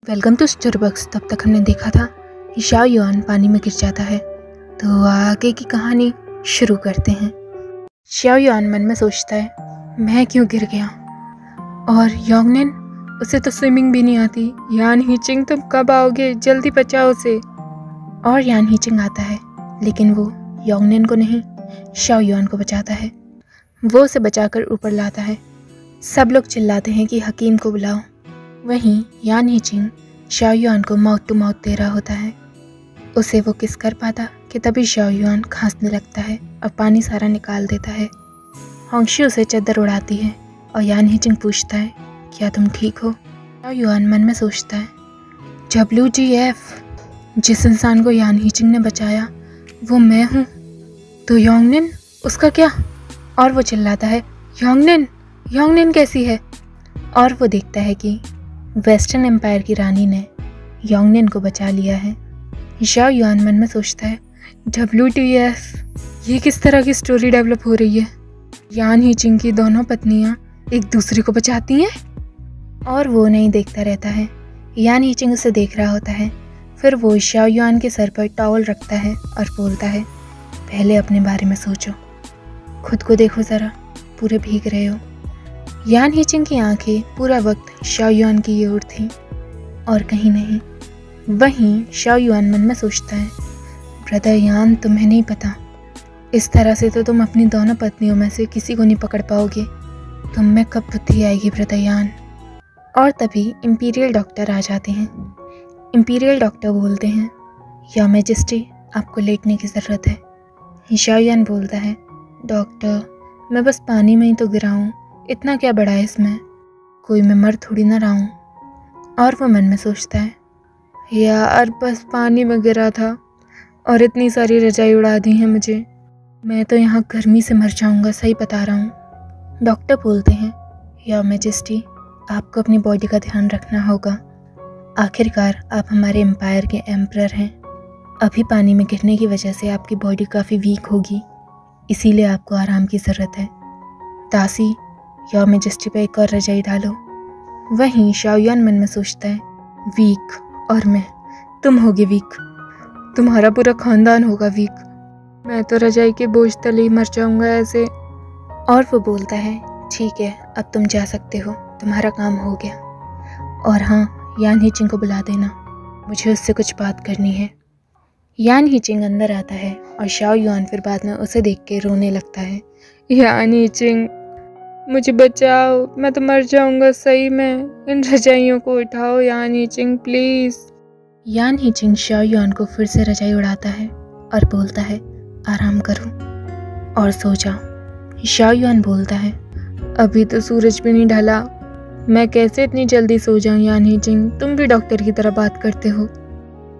Welcome to Starbucks. तब तक हमने देखा था कि शाओ युआन पानी में गिर जाता है, तो आगे की कहानी शुरू करते हैं। शाओ युआन मन में सोचता है, मैं क्यों गिर गया। और योंगनिन, उसे तो स्विमिंग भी नहीं आती। यान हीचिंग, तुम कब आओगे, जल्दी बचाओ उसे। और यान हीचिंग आता है, लेकिन वो योंगनिन को नहीं, शाओ युआन को बचाता है। वो उसे बचाकर ऊपर लाता है। सब लोग चिल्लाते हैं कि हकीम को बुलाओ। वहीं यान हीचिंग शाओ युआन को माउथ टू माउथ दे रहा होता है। उसे वो किस कर पाता कि तभी शाओ युआन खांसने लगता है और पानी सारा निकाल देता है। होंगशी उसे चद्दर उड़ाती है और यान हीचिंग पूछता है, क्या तुम ठीक हो। शाओ युआन मन में सोचता है, WGF, जिस इंसान को यान हीचिंग ने बचाया वो मैं हूँ, तो योंगनिन, उसका क्या। और वो चिल्लाता है, योंगनिन, योंगनिन कैसी है। और वो देखता है कि वेस्टर्न एम्पायर की रानी ने योंगनिन को बचा लिया है। शाओ युआन मन में सोचता है, WTF, ये किस तरह की स्टोरी डेवलप हो रही है। यान हीचिंग की दोनों पत्नियां एक दूसरे को बचाती हैं। और वो नहीं देखता रहता है। यान हीचिंग उसे देख रहा होता है। फिर वो शाओ युआन के सर पर टॉवल रखता है और बोलता है, पहले अपने बारे में सोचो, खुद को देखो ज़रा, पूरे भीग रहे हो। यान हीचिंग की आंखें पूरा वक्त शाओ युआन की ओर थीं और कहीं नहीं। वहीं शाओ युआन मन में सोचता है, ब्रदर यान, तुम्हें नहीं पता, इस तरह से तो तुम अपनी दोनों पत्नियों में से किसी को नहीं पकड़ पाओगे। तुम में कब बुद्धि आएगी ब्रदर यान। और तभी इंपीरियल डॉक्टर आ जाते हैं। इंपीरियल डॉक्टर बोलते हैं, या मैजेस्टी, आपको लेटने की ज़रूरत है। शाओ युआन बोलता है, डॉक्टर, मैं बस पानी में ही तो गिरा हूँ, इतना क्या बड़ा है इसमें, कोई मैं मर थोड़ी ना रहा हूँ। और वो मन में सोचता है, यार बस पानी में गिरा था और इतनी सारी रजाई उड़ा दी है मुझे, मैं तो यहाँ गर्मी से मर जाऊँगा, सही बता रहा हूँ। डॉक्टर बोलते हैं, या मैजेस्टी, आपको अपनी बॉडी का ध्यान रखना होगा, आखिरकार आप हमारे एम्पायर के एम्परर हैं। अभी पानी में गिरने की वजह से आपकी बॉडी काफ़ी वीक होगी, इसीलिए आपको आराम की ज़रूरत है। दासी, या मैजेस्टी पे एक और रजाई डालो। वहीं शाओ युआन मन में सोचता है, वीक, और मैं, तुम होगे वीक, तुम्हारा पूरा खानदान होगा वीक, मैं तो रजाई के बोझ तले ही मर जाऊंगा ऐसे। और वो बोलता है, ठीक है, अब तुम जा सकते हो, तुम्हारा काम हो गया। और हाँ, यान हीचिंग को बुला देना, मुझे उससे कुछ बात करनी है। यान हीचिंग अंदर आता है और शाओ युआन फिर बाद में उसे देख के रोने लगता है, यान हीचिंग, मुझे बचाओ, मैं तो मर जाऊंगा सही में, इन रजाइयों को उठाओ यान हीचिंग प्लीज़। यान हीचिंग शाओ युआन को फिर से रजाई उड़ाता है और बोलता है, आराम करो और सो जाओ। शाओ युआन बोलता है, अभी तो सूरज भी नहीं ढला, मैं कैसे इतनी जल्दी सो जाऊं यान हीचिंग, तुम भी डॉक्टर की तरह बात करते हो,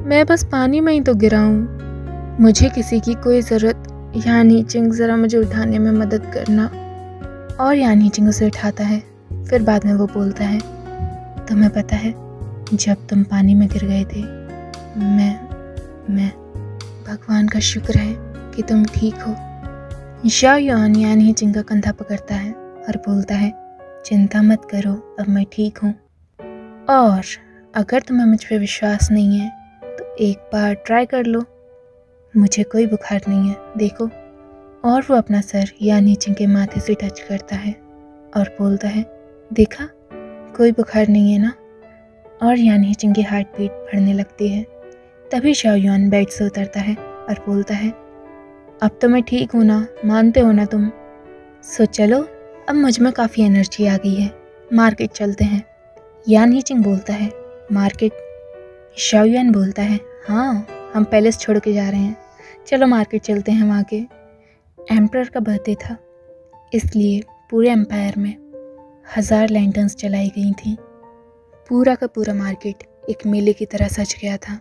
मैं बस पानी में ही तो गिरा हूँ, मुझे किसी की कोई ज़रूरत, यान हीचिंग ज़रा मुझे उठाने में मदद करना। और यान हीचिंग उसे उठाता है। फिर बाद में वो बोलता है, तुम्हें पता है, जब तुम पानी में गिर गए थे, मैं भगवान का शुक्र है कि तुम ठीक हो। शाओ युआन यान हीचिंग का कंधा पकड़ता है और बोलता है, चिंता मत करो, अब मैं ठीक हूँ। और अगर तुम्हें मुझ पर विश्वास नहीं है तो एक बार ट्राई कर लो, मुझे कोई बुखार नहीं है, देखो। और वो अपना सर यान हीचिंग के माथे से टच करता है और बोलता है, देखा, कोई बुखार नहीं है ना। और यान हीचिंग की हार्ट बीट बढ़ने लगती है। तभी शाओ युआन बेड से उतरता है और बोलता है, अब तो मैं ठीक हूँ ना, मानते हो ना तुम। सो चलो, अब मुझ में काफ़ी एनर्जी आ गई है, मार्केट चलते हैं। यान हीचिंग बोलता है, मार्केट। शाओ युआन बोलता है, हाँ, हम पैलेस छोड़ के जा रहे हैं, चलो मार्केट चलते हैं। वहाँ के एम्परर का बर्थडे था, इसलिए पूरे एम्पायर में 1000 लैंटर्न्स जलाई गई थी। पूरा का पूरा मार्केट एक मेले की तरह सज गया था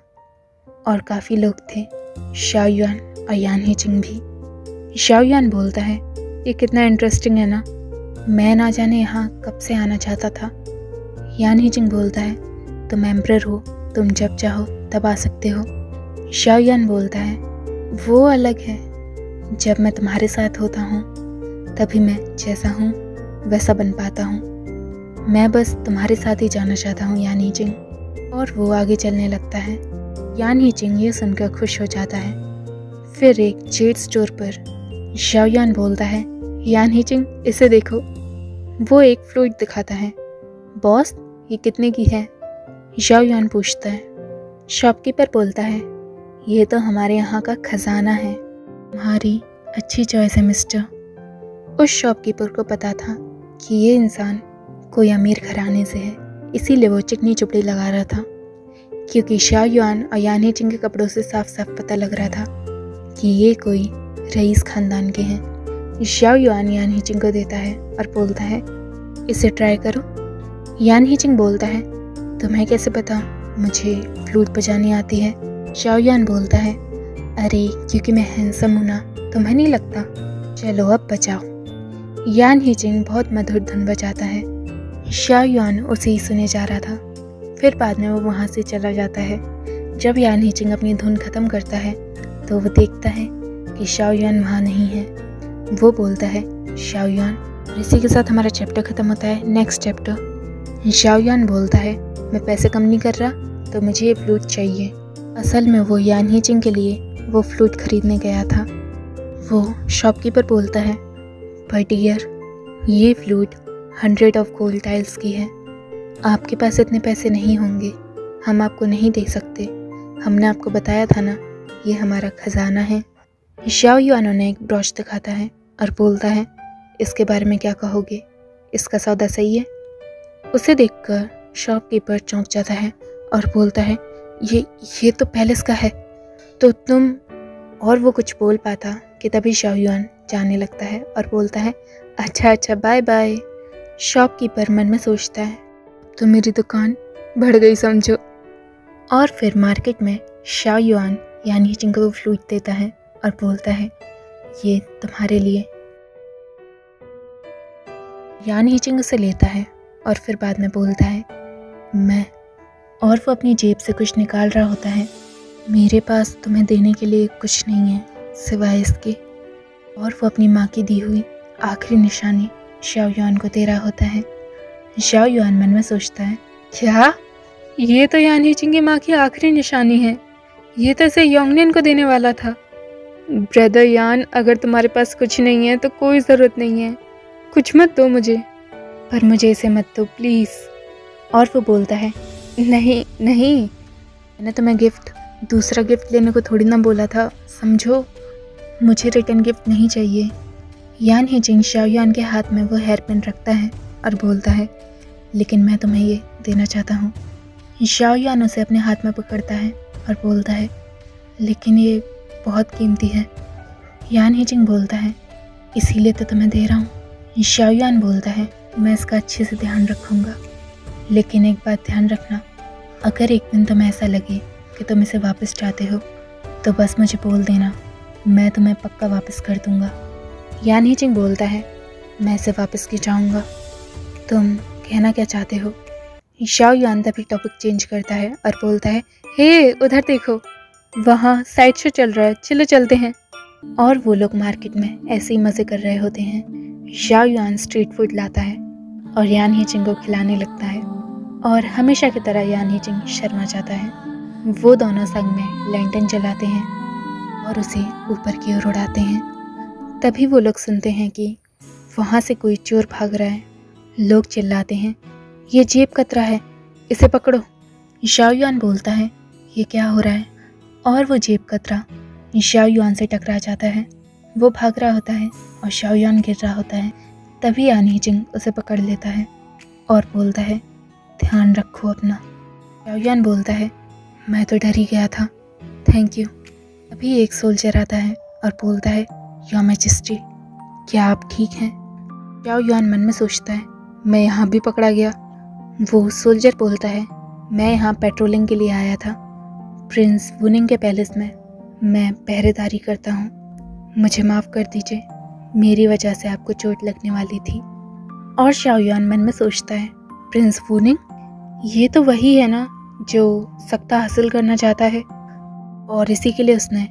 और काफ़ी लोग थे, शाओ युआन और यान हीचिंग भी। शाओ युआन बोलता है, ये कितना इंटरेस्टिंग है ना, मैं ना जाने यहाँ कब से आना चाहता था। यान हीचिंग बोलता है, तुम एम्परर हो, तुम जब चाहो तब आ सकते हो। शाओ युआन बोलता है, वो अलग है, जब मैं तुम्हारे साथ होता हूँ तभी मैं जैसा हूँ वैसा बन पाता हूँ, मैं बस तुम्हारे साथ ही जाना चाहता हूँ यान हीचिंग। और वो आगे चलने लगता है। यान हीचिंग ये सुनकर खुश हो जाता है। फिर एक जेड स्टोर पर शाओयान बोलता है, यान हीचिंग इसे देखो। वो एक फ्लूइड दिखाता है। बॉस ये कितने की है? शाओयान पूछता है। शॉपकीपर बोलता है, ये तो हमारे यहाँ का खजाना है। तुम्हारी अच्छी चॉइस है मिस्टर। उस शॉपकीपर को पता था कि ये इंसान कोई अमीर घराने से है, इसीलिए वो चिकनी चुपड़ी लगा रहा था, क्योंकि शाओयान और यान हीचिंग के कपड़ों से साफ साफ पता लग रहा था कि ये कोई रईस खानदान के हैं। शाओयान यान हीचिंग को देता है और बोलता है, इसे ट्राई करो। यान हीचिंग बोलता है, तुम्हें कैसे पता मुझे फ्लूट बजानी आती है? शाओयान बोलता है, अरे क्योंकि मैं हैंडसम हूं ना, तुम्हें नहीं लगता? चलो अब बजाओ। यान हीचिंग बहुत मधुर धुन बजाता है। शाओयान उसे ही सुने जा रहा था। फिर बाद में वो वहाँ से चला जाता है। जब यान हीचिंग अपनी धुन ख़त्म करता है तो वो देखता है कि शाओयान वहाँ नहीं है। वो बोलता है, शाओयान। इसी के साथ हमारा चैप्टर ख़त्म होता है। Next chapter. शाओयान बोलता है, मैं पैसे कम नहीं कर रहा, तो मुझे ये फ्लूट चाहिए। असल में वो यान हीचिंग के लिए वो फ्लूट खरीदने गया था। वो शॉपकीपर बोलता है, पर डियर ये फ्लूट 100 ऑफ गोल्ड टाइल्स की है। आपके पास इतने पैसे नहीं होंगे, हम आपको नहीं दे सकते। हमने आपको बताया था ना, ये हमारा खजाना है। शाओयान उन्हें एक ब्रॉच दिखाता है और बोलता है, इसके बारे में क्या कहोगे? इसका सौदा सही है? उसे देखकर शॉपकीपर चौंक जाता है और बोलता है, ये तो पैलेस का है। तो तुम। और वो कुछ बोल पाता कि तभी शाओयान जाने लगता है और बोलता है, अच्छा बाय बाय। शॉपकीपर मन में सोचता है, तो मेरी दुकान बढ़ गई समझो। और फिर मार्केट में शाओयान यान हीचिंग को फ्लूट देता है और बोलता है, ये तुम्हारे लिए। यान हीचिंग उसे लेता है और फिर बाद में बोलता है, मैं। और वो अपनी जेब से कुछ निकाल रहा होता है। मेरे पास तुम्हें देने के लिए कुछ नहीं है सिवाय इसके। और वो अपनी माँ की दी हुई आखिरी निशानी शाओयान को दे रहा होता है। शाओयान मन में सोचता है, क्या? ये तो यान हीचिंग की माँ की आखिरी निशानी है। ये तो इसे योंगनियन को देने वाला था। ब्रदर यान, अगर तुम्हारे पास कुछ नहीं है तो कोई ज़रूरत नहीं है, कुछ मत दो मुझे, पर मुझे इसे मत दो प्लीज़। और वो बोलता है, नहीं, मैंने तुम्हें दूसरा गिफ्ट लेने को थोड़ी ना बोला था, समझो। मुझे रिटर्न गिफ्ट नहीं चाहिए। यान हीचिंग शाओयान के हाथ में वो हेयर पिन रखता है और बोलता है, लेकिन मैं तुम्हें ये देना चाहता हूँ। शाओयान उसे अपने हाथ में पकड़ता है और बोलता है, लेकिन ये बहुत कीमती है। यान हीचिंग बोलता है, इसीलिए तो तुम्हें दे रहा हूँ। शाओयान बोलता है, मैं इसका अच्छे से ध्यान रखूँगा, लेकिन एक बात ध्यान रखना, अगर एक दिन तुम्हें ऐसा लगे कि तुम इसे वापस चाहते हो तो बस मुझे बोल देना, मैं तुम्हें पक्का वापस कर दूँगा। यान हीचिंग बोलता है, मैं इसे वापस क्यों चाहूँगा, तुम कहना क्या चाहते हो? शाओयान तभी टॉपिक चेंज करता है और बोलता है, हे उधर देखो, वहाँ साइड शो चल रहा है, चलो चलते हैं। और वो लोग मार्केट में ऐसे ही मज़े कर रहे होते हैं। शाओयान स्ट्रीट फूड लाता है और यान हीचिंग को खिलाने लगता है, और हमेशा की तरह यान हीचिंग शर्मा जाता है। वो दोनों संग में लैंटर्न जलाते हैं और उसे ऊपर की ओर उड़ाते हैं। तभी वो लोग सुनते हैं कि वहाँ से कोई चोर भाग रहा है। लोग चिल्लाते हैं, ये जेब कतरा है, इसे पकड़ो। शाओयान बोलता है, ये क्या हो रहा है? और वो जेब कतरा शाओयान से टकरा जाता है। वो भाग रहा होता है और शाओयान गिर रहा होता है। तभी यान हीचिंग उसे पकड़ लेता है और बोलता है, ध्यान रखो अपना। शाओयान बोलता है, मैं तो डर ही गया था, थैंक यू। अभी एक सोल्जर आता है और बोलता है, योर मैजेस्टी, क्या आप ठीक हैं? शाओयान मन में सोचता है, मैं यहाँ भी पकड़ा गया। वो सोल्जर बोलता है, मैं यहाँ पेट्रोलिंग के लिए आया था। प्रिंस वुनिंग के पैलेस में मैं पहरेदारी करता हूँ। मुझे माफ़ कर दीजिए, मेरी वजह से आपको चोट लगने वाली थी। और शाओयान मन में सोचता है, प्रिंस वुनिंग, ये तो वही है ना जो सख्ता हासिल करना चाहता है, और इसी के लिए उसने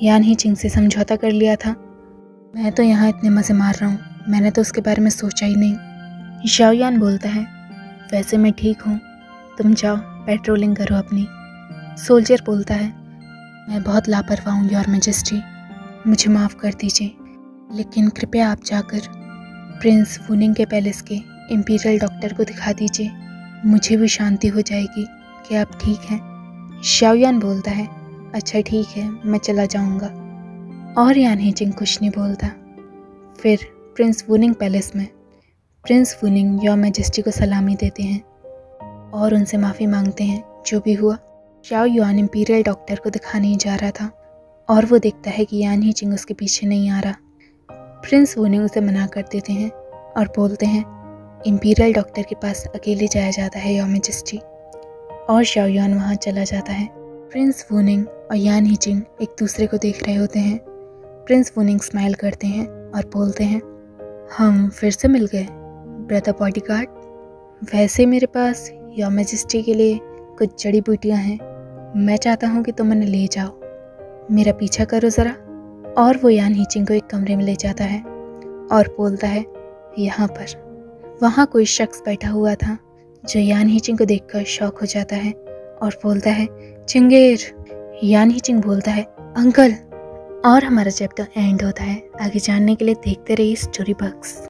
यान हीचिंग से समझौता कर लिया था। मैं तो यहाँ इतने मज़े मार रहा हूँ, मैंने तो उसके बारे में सोचा ही नहीं। शाओयान बोलता है, वैसे मैं ठीक हूँ, तुम जाओ पेट्रोलिंग करो अपनी। सोल्जर बोलता है, मैं बहुत लापरवाह हूँ योर मैजेस्टी, मुझे माफ़ कर दीजिए, लेकिन कृपया आप जाकर प्रिंस वुनिंग के पैलेस के इम्पीरियल डॉक्टर को दिखा दीजिए, मुझे भी शांति हो जाएगी कि आप ठीक हैं। शाओयान बोलता है, अच्छा ठीक है, मैं चला जाऊंगा। और यान हीजिंग कुछ नहीं बोलता। फिर प्रिंस वुनिंग पैलेस में प्रिंस वुनिंग योर मैजेस्टी को सलामी देते हैं और उनसे माफ़ी मांगते हैं जो भी हुआ। शाओयान इम्पीरियल डॉक्टर को दिखाने जा रहा था और वो देखता है कि यान हीजिंग उसके पीछे नहीं आ रहा। प्रिंस वुनिंग उसे मना कर देते हैं और बोलते हैं, इम्पीरियल डॉक्टर के पास अकेले जाया जाता है योर मैजेस्टी। और शाओयान वहाँ चला जाता है। प्रिंस वुनिंग और यान हीजिंग एक दूसरे को देख रहे होते हैं। प्रिंस वुनिंग स्माइल करते हैं और बोलते हैं, हम फिर से मिल गए ब्रदर बॉडीगार्ड। वैसे मेरे पास योर मैजेस्टी के लिए कुछ जड़ी बूटियाँ हैं, मैं चाहता हूँ कि तुम उन्हें ले जाओ, मेरा पीछा करो ज़रा। और वो यान हीजिंग को एक कमरे में ले जाता है और बोलता है, यहाँ पर। वहाँ कोई शख्स बैठा हुआ था जो यान हीजिंग को देखकर शॉक हो जाता है और बोलता है, चिंगेर। यान हीजिंग बोलता है, अंकल। और हमारा चैप्टर एंड होता है। आगे जानने के लिए देखते रहिए स्टोरी बक्स।